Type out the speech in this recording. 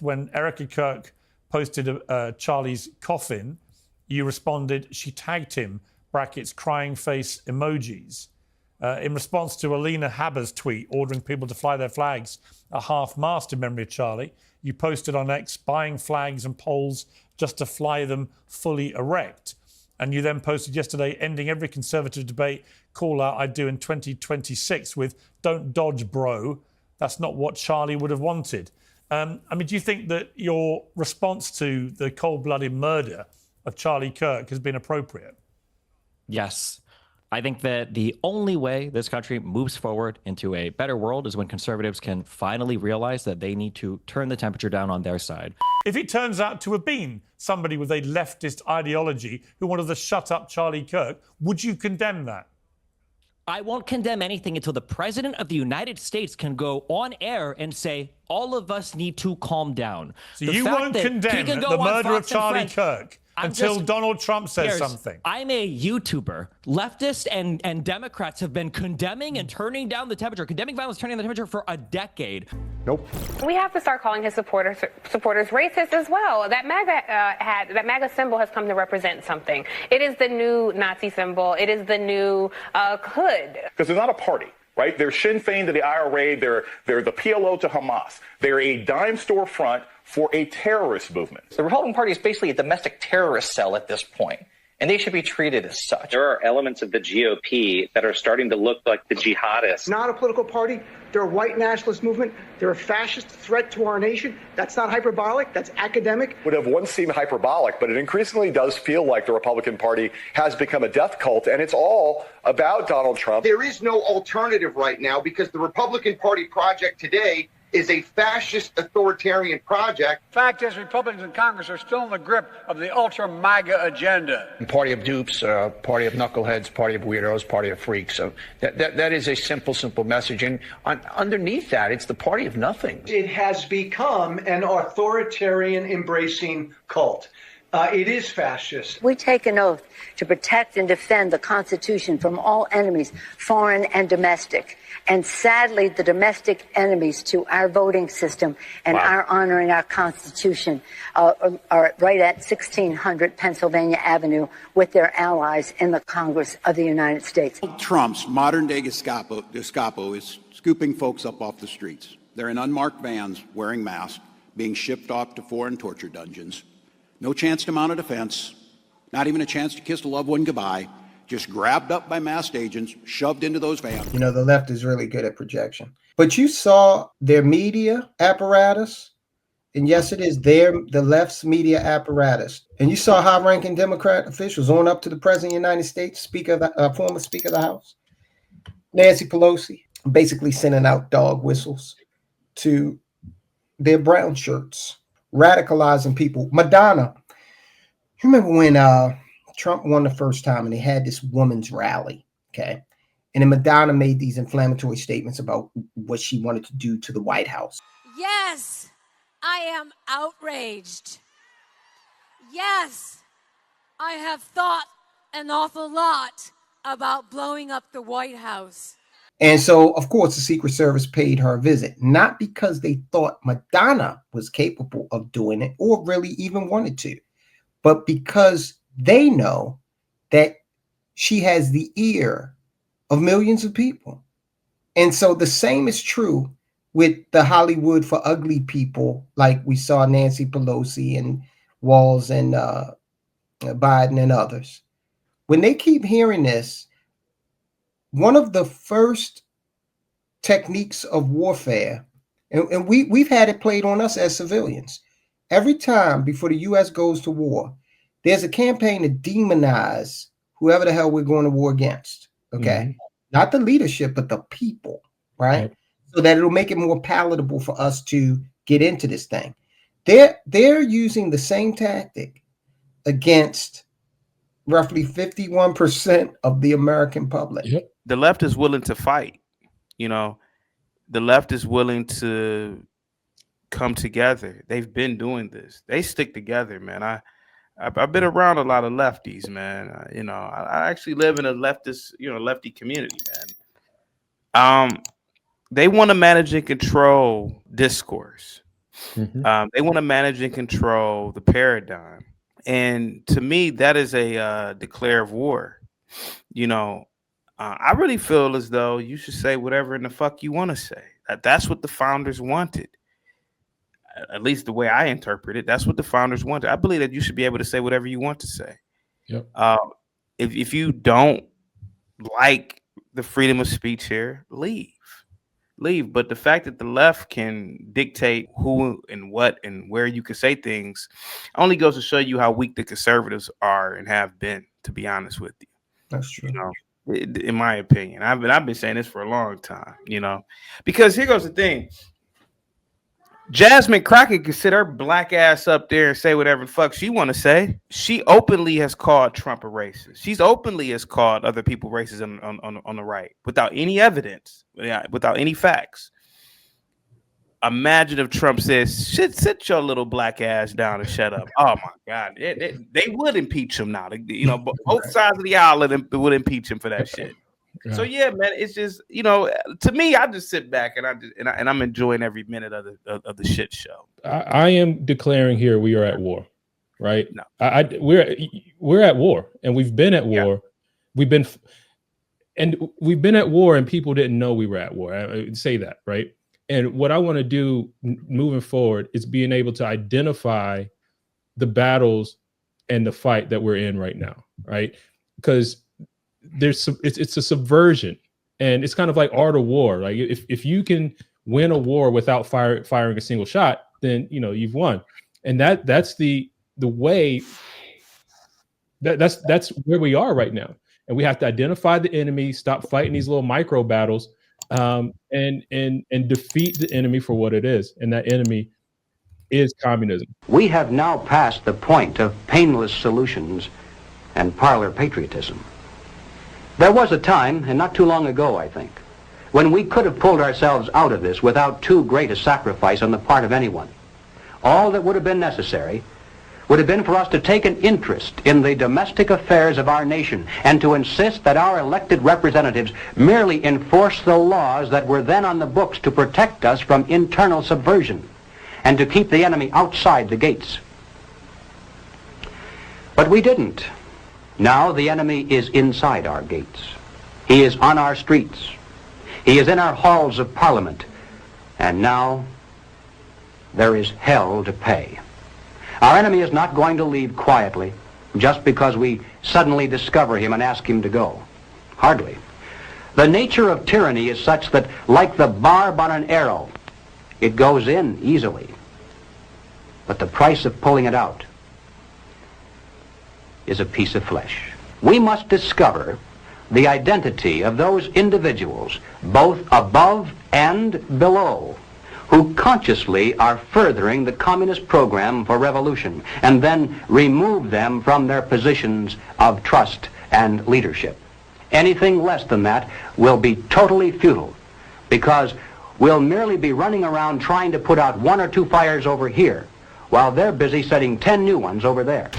When Erica Kirk posted Charlie's coffin, you responded, she tagged him, brackets, crying face emojis. In response to Alina Haber's tweet ordering people to fly their flags at half-mast in memory of Charlie, you posted on X, buying flags and poles just to fly them fully erect. And you then posted yesterday, ending every Conservative debate call out I'd do in 2026 with "Don't dodge, bro." That's not what Charlie would have wanted. I mean, do you think that your response to the cold-blooded murder of Charlie Kirk has been appropriate? Yes. I think that the only way this country moves forward into a better world is when conservatives can finally realize that they need to turn the temperature down on their side. If it turns out to have been somebody with a leftist ideology who wanted to shut up Charlie Kirk, would you condemn that? I won't condemn anything until the president of the United States can go on air and say, all of us need to calm down. So you won't condemn the murder of Charlie Kirk until Donald Trump says something. I'm a YouTuber. Leftists and Democrats have been condemning and turning down the temperature, condemning violence, turning down the temperature for a decade. Nope. We have to start calling his supporters racist as well. That MAGA symbol has come to represent something. It is the new Nazi symbol. It is the new hood. Because they're not a party. Right? They're Sinn Féin to the IRA. They're the PLO to Hamas. They're a dime store front for a terrorist movement. The Republican Party is basically a domestic terrorist cell at this point, and they should be treated as such. There are elements of the GOP that are starting to look like the jihadists. Not a political party. They're a white nationalist movement. They're a fascist threat to our nation. That's not hyperbolic. That's academic. Would have once seemed hyperbolic, but it increasingly does feel like the Republican Party has become a death cult, and it's all about Donald Trump. There is no alternative right now because the Republican Party project today is a fascist authoritarian project. Fact is, Republicans in Congress are still in the grip of the ultra-MAGA agenda. Party of dupes, party of knuckleheads, party of weirdos, party of freaks. So that is a simple message. And underneath that, it's the party of nothing. It has become an authoritarian embracing cult. It is fascist. We take an oath to protect and defend the Constitution from all enemies, foreign and domestic. And sadly, the domestic enemies to our voting system and our honoring our Constitution are right at 1600 Pennsylvania Avenue with their allies in the Congress of the United States. Trump's modern-day Gestapo is scooping folks up off the streets. They're in unmarked vans, wearing masks, being shipped off to foreign torture dungeons. No chance to mount a defense, not even a chance to kiss a loved one goodbye, just grabbed up by masked agents, shoved into those vans. You know, the left is really good at projection. But you saw their media apparatus, and yes, it is the left's media apparatus. And you saw high-ranking Democrat officials on up to the President of the United States, former Speaker of the House, Nancy Pelosi, basically sending out dog whistles to their brown shirts, radicalizing people. Madonna, you remember when Trump won the first time and they had this woman's rally, okay? And then Madonna made these inflammatory statements about what she wanted to do to the White House. Yes, I am outraged. Yes, I have thought an awful lot about blowing up the White House. And so, of course, the Secret Service paid her a visit, not because they thought Madonna was capable of doing it or really even wanted to, but because they know that she has the ear of millions of people. And so the same is true with the Hollywood for ugly people, like we saw Nancy Pelosi and Walz and Biden and others. When they keep hearing this, one of the first techniques of warfare, and we've had it played on us as civilians. Every time before the U.S. goes to war, there's a campaign to demonize whoever the hell we're going to war against, okay? Mm-hmm. Not the leadership, but the people, right? So that it'll make it more palatable for us to get into this thing. They're using the same tactic against roughly 51% of the American public. Yep. The left is willing to fight. You know, the left is willing to come together. They've been doing this. They stick together, man. I've been around a lot of lefties, man. I actually live in a leftist, lefty community, man. They want to manage and control discourse. They want to manage and control the paradigm. And to me, that is a declare of war. You know, I really feel as though you should say whatever in the fuck you want to say. That's what the founders wanted. At least the way I interpret it, that's what the founders wanted. I believe that you should be able to say whatever you want to say. Yep. If you don't like the freedom of speech here, leave. But the fact that the left can dictate who and what and where you can say things only goes to show you how weak the conservatives are and have been, to be honest with you. That's true. You know, in my opinion, I've been saying this for a long time, you know, because here goes the thing. Jasmine Crockett can sit her black ass up there and say whatever the fuck she want to say. She openly has called Trump a racist. She's openly has called other people racist on the right without any evidence, without any facts. Imagine if Trump says, sit your little black ass down and shut up. Oh my God. They would impeach him now. You know, both sides of the aisle would impeach him for that shit. Yeah. So yeah, man, it's just, you know, to me, I just sit back and I'm enjoying every minute of the shit show. I am declaring here we are at war, right? No, we're at war, and we've been at war. Yeah. We've been at war, and people didn't know we were at war. I say that, right? And what I want to do moving forward is being able to identify the battles and the fight that we're in right now, right? Because it's a subversion, and it's kind of like art of war. Like if you can win a war without firing a single shot, then you know you've won. And that's the way that's where we are right now. And we have to identify the enemy, stop fighting these little micro battles, and defeat the enemy for what it is. And that enemy is communism. We have now passed the point of painless solutions and parlor patriotism. There was a time, and not too long ago, I think, when we could have pulled ourselves out of this without too great a sacrifice on the part of anyone. All that would have been necessary would have been for us to take an interest in the domestic affairs of our nation and to insist that our elected representatives merely enforce the laws that were then on the books to protect us from internal subversion and to keep the enemy outside the gates. But we didn't. Now the enemy is inside our gates. He is on our streets. He is in our halls of parliament. And now there is hell to pay. Our enemy is not going to leave quietly just because we suddenly discover him and ask him to go. Hardly. The nature of tyranny is such that, like the barb on an arrow, it goes in easily. But the price of pulling it out is a piece of flesh. We must discover the identity of those individuals, both above and below, who consciously are furthering the communist program for revolution, and then remove them from their positions of trust and leadership. Anything less than that will be totally futile, because we'll merely be running around trying to put out 1 or 2 fires over here, while they're busy setting 10 new ones over there.